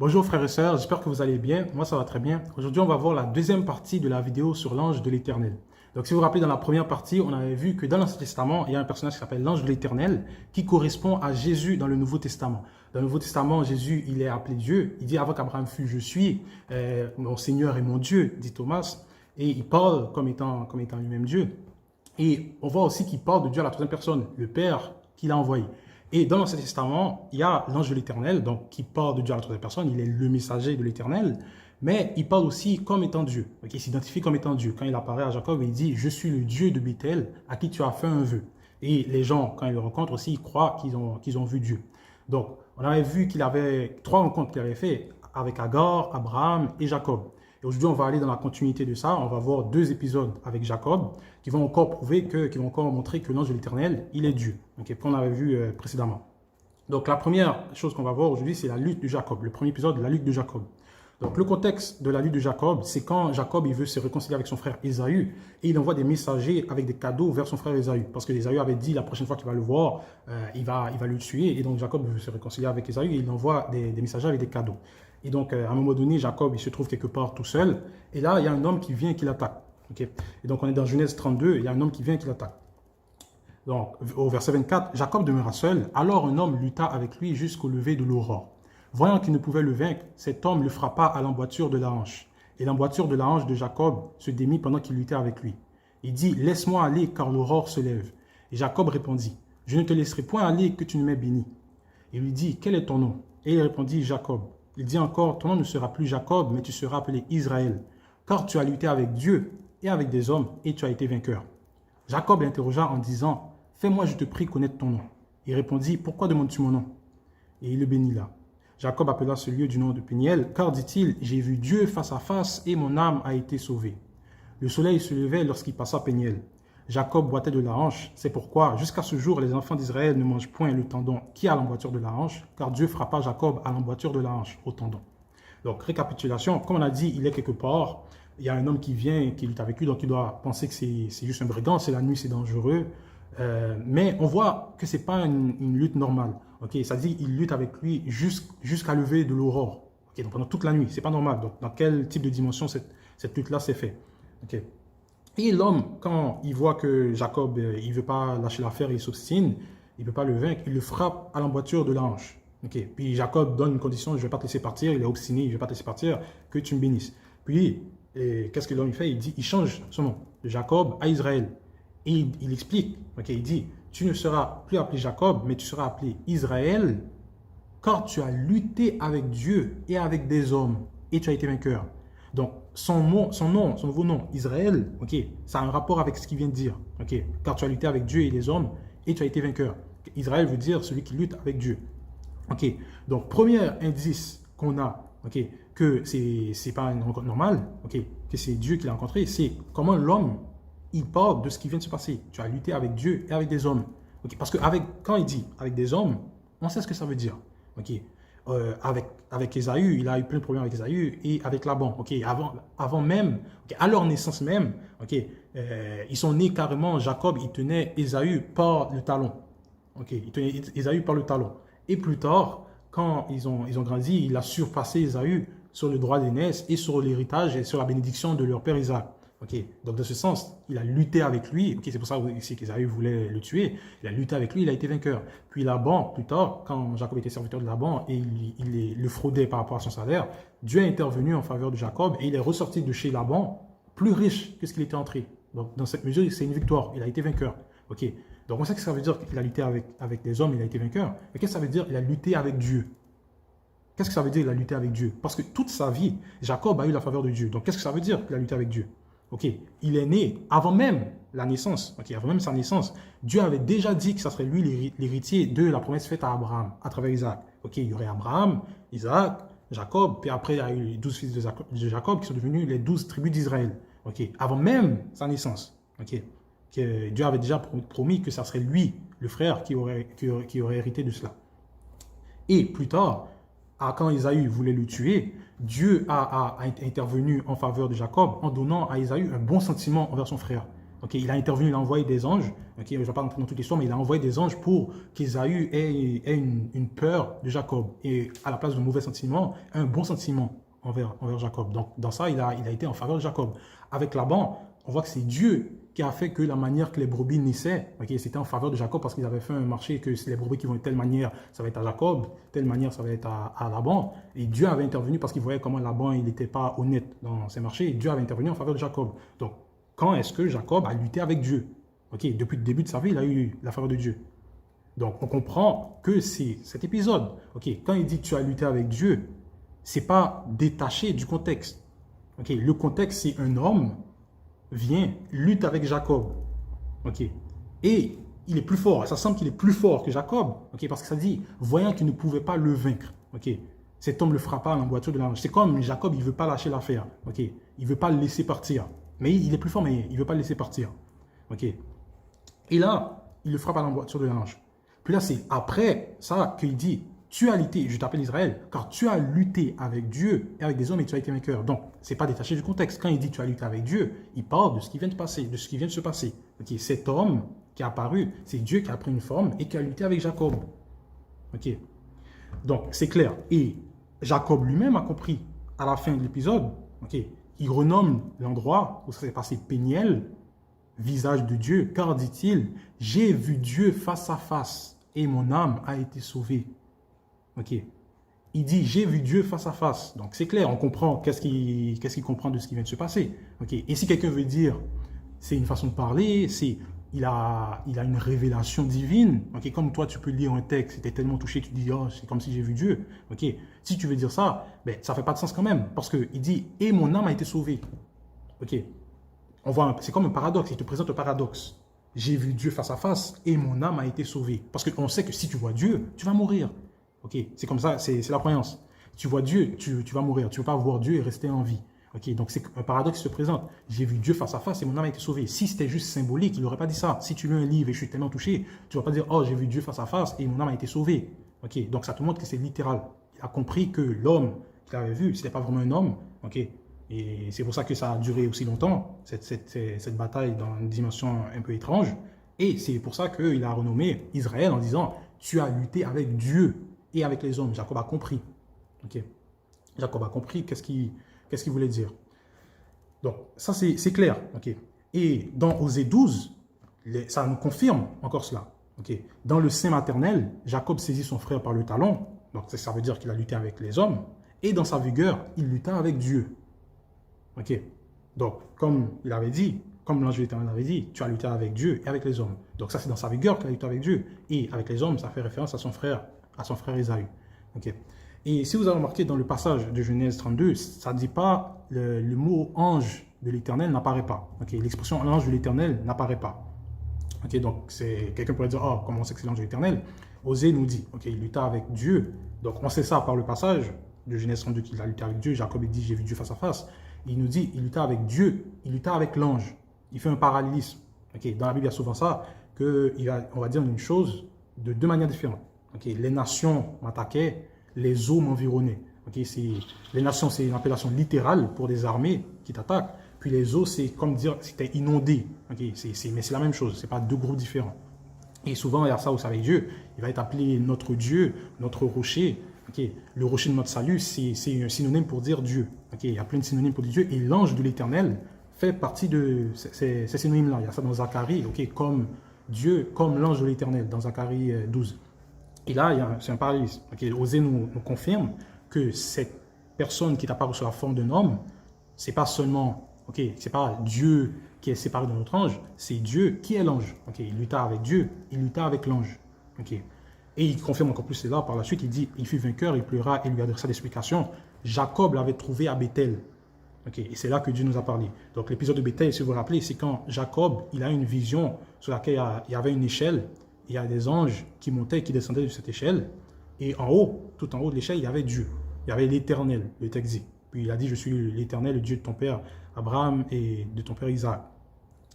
Bonjour frères et sœurs, j'espère que vous allez bien. Moi, ça va très bien. Aujourd'hui, on va voir la deuxième partie de la vidéo sur l'ange de l'Éternel. Donc, si vous vous rappelez, dans la première partie, on avait vu que dans l'Ancien Testament, il y a un personnage qui s'appelle l'ange de l'Éternel qui correspond à Jésus dans le Nouveau Testament. Dans le Nouveau Testament, Jésus, il est appelé Dieu. Il dit, avant qu'Abraham fût, je suis, mon Seigneur et mon Dieu, dit Thomas. Et il parle comme étant lui-même Dieu. Et on voit aussi qu'il parle de Dieu à la troisième personne, le Père qui l'a envoyé. Et dans l'Ancien Testament, il y a l'ange de l'Éternel, donc qui parle de Dieu à la troisième personne, il est le messager de l'Éternel, mais il parle aussi comme étant Dieu. Donc, il s'identifie comme étant Dieu. Quand il apparaît à Jacob, il dit « Je suis le Dieu de Bethel, à qui tu as fait un vœu ». Et les gens, quand ils le rencontrent aussi, ils croient qu'ils ont vu Dieu. Donc, on avait vu qu'il avait trois rencontres qu'il avait fait avec Agar, Abraham et Jacob. Et aujourd'hui, on va aller dans la continuité de ça. On va voir deux épisodes avec Jacob qui vont encore qui vont encore montrer que l'ange de l'Éternel, il est Dieu. Donc, qu'on avait vu précédemment. Donc, la première chose qu'on va voir aujourd'hui, c'est la lutte de Jacob. Le premier épisode de la lutte de Jacob. Donc, le contexte de la lutte de Jacob, c'est quand Jacob il veut se réconcilier avec son frère Ésaü et il envoie des messagers avec des cadeaux vers son frère Ésaü. Parce que Ésaü avait dit la prochaine fois qu'il va le voir, il va le tuer. Et donc, Jacob veut se réconcilier avec Ésaü et il envoie des messagers avec des cadeaux. Et donc, à un moment donné, Jacob il se trouve quelque part tout seul. Et là, il y a un homme qui vient et qui l'attaque. Okay? Et donc, on est dans Genèse 32, il y a un homme qui vient et qui l'attaque. Donc, au verset 24, Jacob demeura seul. Alors un homme lutta avec lui jusqu'au lever de l'aurore. Voyant qu'il ne pouvait le vaincre, cet homme le frappa à l'emboîture de la hanche. Et l'emboîture de la hanche de Jacob se démit pendant qu'il luttait avec lui. Il dit, laisse-moi aller car l'aurore se lève. Et Jacob répondit, je ne te laisserai point aller que tu ne m'aies béni. Il lui dit, quel est ton nom? Et il répondit, Jacob. Il dit encore, ton nom ne sera plus Jacob, mais tu seras appelé Israël. Car tu as lutté avec Dieu et avec des hommes et tu as été vainqueur. Jacob l'interrogea en disant, fais-moi, je te prie, connaître ton nom. Il répondit, pourquoi demandes-tu mon nom? Et il le bénit là. Jacob appela ce lieu du nom de Péniel, car, dit-il, j'ai vu Dieu face à face et mon âme a été sauvée. Le soleil se levait lorsqu'il passa Péniel. Jacob boitait de la hanche, c'est pourquoi, jusqu'à ce jour, les enfants d'Israël ne mangent point le tendon qui est à l'emboîture de la hanche, car Dieu frappa Jacob à l'emboîture de la hanche, au tendon. Donc, récapitulation, comme on a dit, il est quelque part, il y a un homme qui vient, qui lutte avec lui, donc il doit penser que c'est juste un brigand, c'est la nuit, c'est dangereux. Mais on voit que ce n'est pas une lutte normale. Okay? Ça dit qu'il lutte avec lui jusqu'à lever de l'aurore. Okay? Donc pendant toute la nuit, ce n'est pas normal. Donc dans quel type de dimension cette lutte-là s'est faite? Okay? Et l'homme, quand il voit que Jacob il ne veut pas lâcher l'affaire, il s'obstine, il ne peut pas le vaincre, il le frappe à l'emboîture de la hanche. Okay? Puis Jacob donne une condition, je ne vais pas te laisser partir, il est obstiné, je ne vais pas te laisser partir, que tu me bénisses. Puis, qu'est-ce que l'homme fait? Il change son nom de Jacob à Israël. Et il explique, okay, il dit, tu ne seras plus appelé Jacob, mais tu seras appelé Israël, car tu as lutté avec Dieu et avec des hommes, et tu as été vainqueur. Donc, son nouveau nom, Israël, okay, ça a un rapport avec ce qu'il vient de dire. Okay, car tu as lutté avec Dieu et les hommes, et tu as été vainqueur. Israël veut dire celui qui lutte avec Dieu. Okay, donc, premier indice qu'on a, okay, que c'est pas une rencontre normale, okay, que c'est Dieu qui l'a rencontré, c'est comment l'homme il parle de ce qui vient de se passer. Tu as lutté avec Dieu et avec des hommes. Okay? Parce que quand il dit avec des hommes, on sait ce que ça veut dire. Okay? Avec Ésaü, il a eu plein de problèmes avec Ésaü et avec Laban. Okay? Avant même, okay? À leur naissance même, okay? Ils sont nés carrément, Jacob, il tenait Ésaü par le talon. Okay? Il tenait Ésaü par le talon. Et plus tard, quand ils ont grandi, il a surpassé Ésaü sur le droit d'aînesse et sur l'héritage et sur la bénédiction de leur père Isaac. Okay. Donc, dans ce sens, il a lutté avec lui. Okay. C'est pour ça qu'Ésaü voulait le tuer. Il a lutté avec lui, il a été vainqueur. Puis Laban, plus tard, quand Jacob était serviteur de Laban et il le fraudait par rapport à son salaire, Dieu a intervenu en faveur de Jacob et il est ressorti de chez Laban plus riche que ce qu'il était entré. Donc, dans cette mesure, c'est une victoire. Il a été vainqueur. Okay. Donc, on sait que ça veut dire qu'il a lutté avec des hommes, il a été vainqueur. Mais qu'est-ce que ça veut dire? Il a lutté avec Dieu. Qu'est-ce que ça veut dire, il a lutté avec Dieu? Parce que toute sa vie, Jacob a eu la faveur de Dieu. Donc, qu'est-ce que ça veut dire qu'il a lutté avec Dieu? Okay. Il est né avant même la naissance, okay. Avant même sa naissance. Dieu avait déjà dit que ça serait lui l'héritier de la promesse faite à Abraham à travers Isaac. Okay. Il y aurait Abraham, Isaac, Jacob, puis après il y a eu les 12 fils de Jacob qui sont devenus les 12 tribus d'Israël. Okay. Avant même sa naissance. Okay. Que Dieu avait déjà promis que ça serait lui, le frère, qui aurait hérité de cela. Et plus tard, quand Ésaü voulait le tuer, Dieu a intervenu en faveur de Jacob en donnant à Ésaü un bon sentiment envers son frère. Ok, il a intervenu, il a envoyé des anges. Ok, je ne vais pas rentrer dans toute l'histoire, mais il a envoyé des anges pour qu'Ésaü ait une peur de Jacob. Et à la place de mauvais sentiments, un bon sentiment envers Jacob. Donc, dans ça, il a été en faveur de Jacob. Avec Laban, on voit que c'est Dieu qui a fait que la manière que les brebis naissaient, okay, c'était en faveur de Jacob parce qu'ils avaient fait un marché que les brebis qui vont de telle manière, ça va être à Jacob, telle manière, ça va être à Laban. Et Dieu avait intervenu parce qu'il voyait comment Laban, il n'était pas honnête dans ses marchés. Et Dieu avait intervenu en faveur de Jacob. Donc, quand est-ce que Jacob a lutté avec Dieu? Okay, depuis le début de sa vie, il a eu la faveur de Dieu. Donc, on comprend que c'est cet épisode. Okay, quand il dit tu as lutté avec Dieu, ce n'est pas détaché du contexte. Okay, le contexte, c'est un homme vient, lutte avec Jacob. Okay. Et il est plus fort. Ça semble qu'il est plus fort que Jacob. Okay, parce que ça dit, voyant qu'il ne pouvait pas le vaincre. Okay. Cet homme le frappa à l'emboîture de la hanche. C'est comme Jacob, il ne veut pas lâcher l'affaire. Okay. Il ne veut pas le laisser partir. Mais il est plus fort, mais il ne veut pas le laisser partir. Okay. Et là, il le frappe à l'emboîture de la hanche. Puis là, c'est après ça qu'il dit, tu as lutté, je t'appelle Israël, car tu as lutté avec Dieu et avec des hommes et tu as été vainqueur. Donc, ce n'est pas détaché du contexte. Quand il dit tu as lutté avec Dieu, il parle de ce qui vient de passer, de ce qui vient de se passer. Okay. Cet homme qui est apparu, c'est Dieu qui a pris une forme et qui a lutté avec Jacob. Okay. Donc, c'est clair. Et Jacob lui-même a compris à la fin de l'épisode, okay, il renomme l'endroit où ça s'est passé Péniel, visage de Dieu, car dit-il, j'ai vu Dieu face à face et mon âme a été sauvée. Ok. Il dit, j'ai vu Dieu face à face. Donc, c'est clair, on comprend qu'est-ce qu'il comprend de ce qui vient de se passer. Ok. Et si quelqu'un veut dire, c'est une façon de parler, il a une révélation divine. Ok. Comme toi, tu peux lire un texte, tu es tellement touché, tu dis, oh, c'est comme si j'ai vu Dieu. Ok. Si tu veux dire ça, ben, ça ne fait pas de sens quand même. Parce qu'il dit, et mon âme a été sauvée. Ok. On voit, c'est comme un paradoxe. Il te présente un paradoxe. J'ai vu Dieu face à face et mon âme a été sauvée. Parce qu'on sait que si tu vois Dieu, tu vas mourir. Ok, c'est comme ça, c'est la croyance. Tu vois Dieu, tu vas mourir. Tu ne peux pas voir Dieu et rester en vie. Ok, donc c'est un paradoxe qui se présente. J'ai vu Dieu face à face et mon âme a été sauvée. Si c'était juste symbolique, il n'aurait pas dit ça. Si tu lis un livre et je suis tellement touché, tu ne vas pas dire, oh, j'ai vu Dieu face à face et mon âme a été sauvée. Ok, donc ça te montre que c'est littéral. Il a compris que l'homme qu'il avait vu, ce n'était pas vraiment un homme. Ok, et c'est pour ça que ça a duré aussi longtemps, cette bataille dans une dimension un peu étrange. Et c'est pour ça qu'il a renommé Israël en disant, tu as lutté avec Dieu et avec les hommes. Jacob a compris. Okay. Jacob a compris qu'est-ce qu'il voulait dire. Donc, ça, c'est clair. Okay. Et dans Osée 12, ça nous confirme encore cela. Okay. Dans le sein maternel, Jacob saisit son frère par le talon. Donc, ça veut dire qu'il a lutté avec les hommes. Et dans sa vigueur, il lutta avec Dieu. Okay. Donc, comme il avait dit, comme l'ange de l'Éternel avait dit, tu as lutté avec Dieu et avec les hommes. Donc, ça, c'est dans sa vigueur qu'il a lutté avec Dieu. Et avec les hommes, ça fait référence à son frère Ésaü. Okay. Et si vous avez remarqué dans le passage de Genèse 32, ça ne dit pas, le mot ange de l'Éternel n'apparaît pas. Okay. L'expression ange de l'Éternel n'apparaît pas. Okay. Donc, quelqu'un pourrait dire, oh, comment on sait que c'est l'ange de l'Éternel? Osée nous dit, okay, il lutta avec Dieu. Donc, on sait ça par le passage de Genèse 32 qu'il a lutté avec Dieu. Jacob dit, j'ai vu Dieu face à face. Il nous dit, il lutta avec Dieu, il lutta avec l'ange. Il fait un parallélisme. Okay. Dans la Bible, il y a souvent ça, on va dire une chose de deux manières différentes. Okay. Les nations m'attaquaient, les eaux m'environnaient. Okay. Les nations, c'est une appellation littérale pour des armées qui t'attaquent. Puis les eaux, c'est comme dire c'était inondé. Okay. Mais c'est la même chose, ce n'est pas deux groupes différents. Et souvent, il y a ça aussi avec Dieu. Il va être appelé notre Dieu, notre rocher. Okay. Le rocher de notre salut, c'est un synonyme pour dire Dieu. Okay. Il y a plein de synonymes pour dire Dieu. Et l'ange de l'Éternel fait partie de ces synonymes-là. Il y a ça dans Zacharie, okay, comme Dieu, comme l'ange de l'Éternel, dans Zacharie 12. Et là, c'est un parallélisme. Okay. Osée nous confirme que cette personne qui est apparue sous la forme d'un homme, c'est pas seulement, c'est pas Dieu qui est séparé de notre ange, c'est Dieu qui est l'ange. Okay. Il lutta avec Dieu, il lutta avec l'ange. Okay. Et il confirme encore plus cela par la suite, il dit, il fut vainqueur, il pleura et lui adressa l'explication. Jacob l'avait trouvé à Bethel. Okay. Et c'est là que Dieu nous a parlé. Donc l'épisode de Bethel, si vous vous rappelez, c'est quand Jacob, il a une vision sur laquelle il y avait une échelle, il y a des anges qui montaient et qui descendaient de cette échelle. Et en haut, tout en haut de l'échelle, il y avait Dieu. Il y avait l'Éternel, le texte dit. Puis il a dit, je suis l'Éternel, le Dieu de ton père Abraham et de ton père Isaac.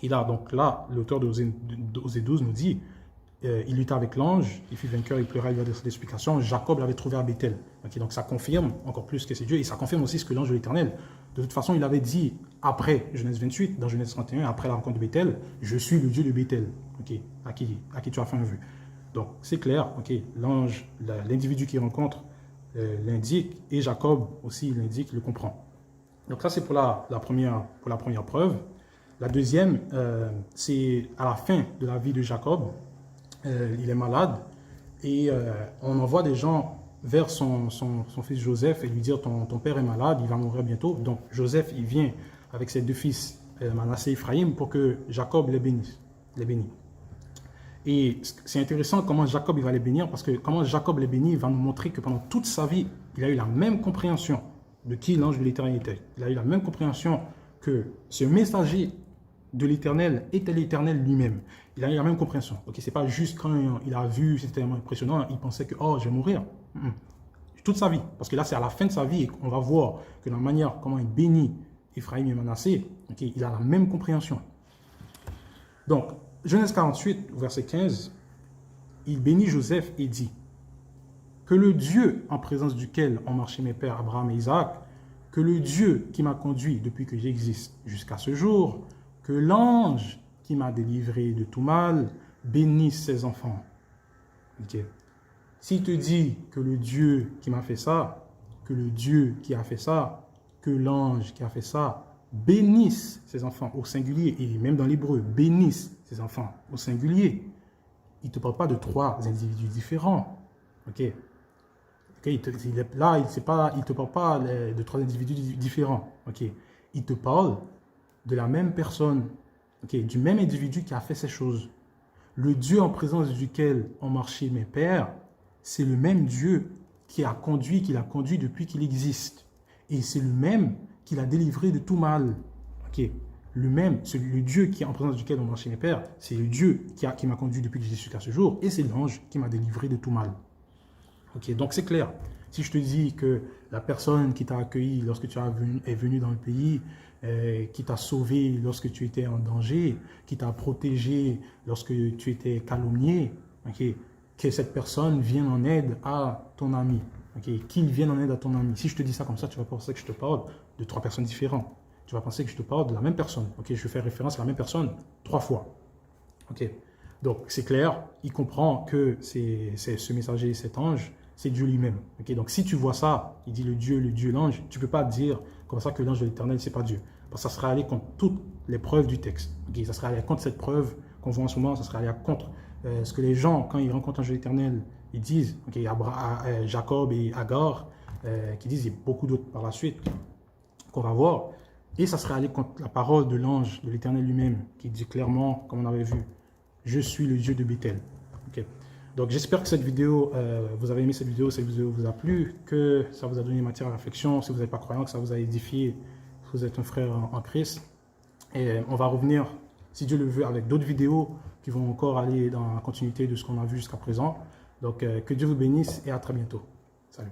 Et là, donc là, l'auteur d'Osée 12 nous dit, il lutta avec l'ange, il fut vainqueur, il pleura, il lui a donné cette explication. Jacob l'avait trouvé à Bethel. Okay, donc ça confirme encore plus que c'est Dieu, et ça confirme aussi ce que l'ange de l'Éternel, de toute façon, il avait dit après Genèse 28, dans Genèse 31, après la rencontre de Bethel, je suis le Dieu de Bethel, okay, à qui tu as fait un vœu. Donc c'est clair, okay, l'ange, l'individu qu'il rencontre l'indique, et Jacob aussi l'indique, le comprend. Donc ça c'est pour la première preuve. La deuxième, c'est à la fin de la vie de Jacob, il est malade, et on envoie des gens vers son fils Joseph et lui dire ton père est malade, il va mourir bientôt. Donc Joseph, il vient avec ses deux fils, Manassé et Ephraïm, pour que Jacob les bénisse. Et c'est intéressant comment Jacob il va les bénir, parce que comment Jacob les bénit va nous montrer que pendant toute sa vie, il a eu la même compréhension de qui l'ange de l'Éternel était. Il a eu la même compréhension que ce messager de l'Éternel était l'Éternel lui-même. Il a eu la même compréhension. Okay, c'est pas juste quand il a vu, c'était tellement impressionnant, il pensait que oh, je vais mourir. Toute sa vie. Parce que là, c'est à la fin de sa vie et on va voir que la manière comment il bénit Ephraïm et Manassé, okay, il a la même compréhension. Donc, Genèse 48, verset 15, il bénit Joseph et dit que le Dieu en présence duquel ont marché mes pères Abraham et Isaac, que le Dieu qui m'a conduit depuis que j'existe jusqu'à ce jour, que l'ange qui m'a délivré de tout mal bénisse ses enfants. Okay. S'il te dit que le Dieu qui m'a fait ça, que le Dieu qui a fait ça, que l'ange qui a fait ça, bénisse ses enfants au singulier, et même dans l'hébreu, bénisse ses enfants au singulier, il ne te parle pas de trois individus différents. Okay. Okay, là, il ne te parle pas de trois individus différents. Okay. Il te parle de la même personne, okay, du même individu qui a fait ces choses. Le Dieu en présence duquel ont marché mes pères, c'est le même Dieu qui l'a conduit depuis qu'il existe. Et c'est le même qui l'a délivré de tout mal. Okay. Le Dieu qui est en présence duquel ont marché mes pères, c'est le Dieu qui m'a conduit depuis que j'existe jusqu'à ce jour, et c'est l'ange qui m'a délivré de tout mal. Okay, donc c'est clair. Si je te dis que la personne qui t'a accueilli lorsque tu es venu dans le pays, qui t'a sauvé lorsque tu étais en danger, qui t'a protégé lorsque tu étais calomnié, okay, que cette personne vienne en aide à ton ami, okay, qu'il vienne en aide à ton ami. Si je te dis ça comme ça, tu vas penser que je te parle de trois personnes différentes. Tu vas penser que je te parle de la même personne. Okay, je fais référence à la même personne 3 fois. Okay. Donc c'est clair, il comprend que c'est ce messager, cet ange, c'est Dieu lui-même. Okay? Donc si tu vois ça, il dit le Dieu, l'ange, tu ne peux pas dire comme ça que l'ange de l'Éternel, ce n'est pas Dieu. Parce que ça serait aller contre toutes les preuves du texte. Okay? Ça serait aller contre cette preuve qu'on voit en ce moment, ça serait aller contre ce que les gens, quand ils rencontrent l'ange de l'Éternel, ils disent, okay, Jacob et Agar, qui disent, il y a beaucoup d'autres par la suite qu'on va voir. Et ça serait aller contre la parole de l'ange de l'Éternel lui-même, qui dit clairement, comme on avait vu, je suis le Dieu de Bethel. Okay? Donc j'espère que cette vidéo, vous avez aimé cette vidéo vous a plu, que ça vous a donné matière à réflexion, si vous n'êtes pas croyant, que ça vous a édifié, si vous êtes un frère en Christ. Et on va revenir, si Dieu le veut, avec d'autres vidéos qui vont encore aller dans la continuité de ce qu'on a vu jusqu'à présent. Donc que Dieu vous bénisse et à très bientôt. Salut.